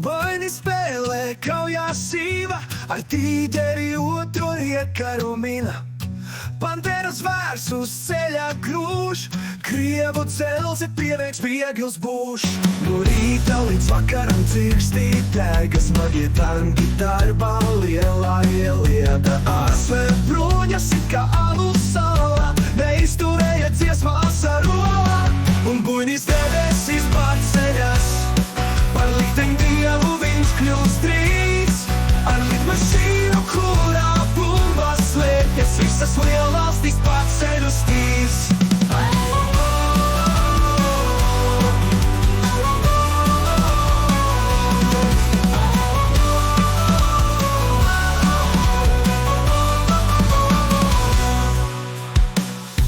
Vaini spēlē kaujā sīva, ar tīģeri otru iekaru mina. Panteras vērs uz ceļā grūž, Krievu dzelzi pieveiks viegls būš. No rīta līdz vakaram dzirkstī tēgas, magie tanki darbā lielā ielieta. ASV bruņas it kā alu sala, neizturēja dziesma asarola. Un buļņas debesīs pārceļas, par likteņu dievu viņš kļūst drīz. Ar lidmašīnu, kurā bumbas slēpjas, visas lielvalstis pārceļ uz tīs.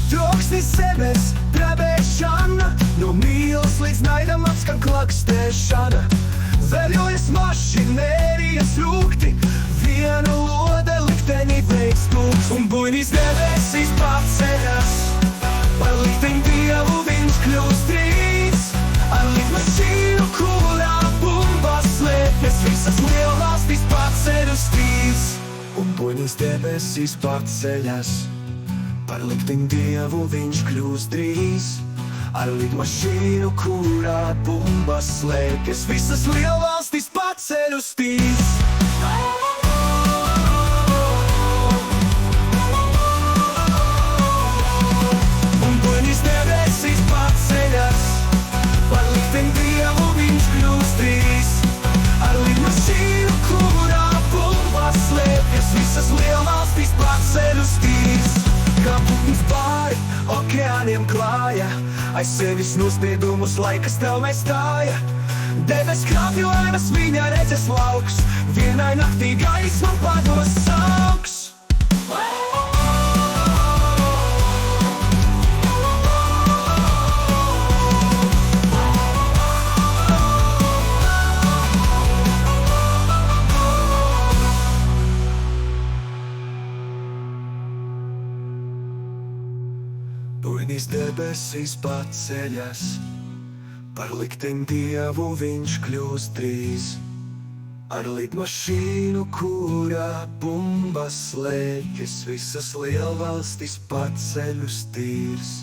Troksnis zemes drebēšana, no mīlas līdz naidam atskan klakstēšana. Veļojas mašinērijas rūkti, viena lode likteņi veiks tūks. Un buļņas debesīs pārceļas, par likteņu dievu viņš kļūst drīz. Ar lidmašīnu, kurā bumbas slēpjas, visas lielvalstis pārceļ uz tīs. Un buļņas debesīs pārceļas, par likteņu dievu viņš kļūst drīz. Ar lidmašīnu, kurā bumbas slēpjas, visas lielvalstis pārceļ uz tīs. Un buļņas debesīs pārceļas, par likteņu dievu viņš kļūst drīz. Ar lidmašīnu, kurā bumbas slēpjas, visas lielvalstis pārceļ uz tīs. Kā putns pāri okeāniem klāja, aiz sevis nospiedumus laikas telmē stāja. Debes krāpjoainas viņa redzes lauks, vienai naktī gaisma pados sauks. Buļņas debesīs pārceļas, par likteņu dievu viņš kļūst drīz. Ar lidmašīnu, kurā bumbas slēpjas, visas lielvalstis pārceļ uz tīs.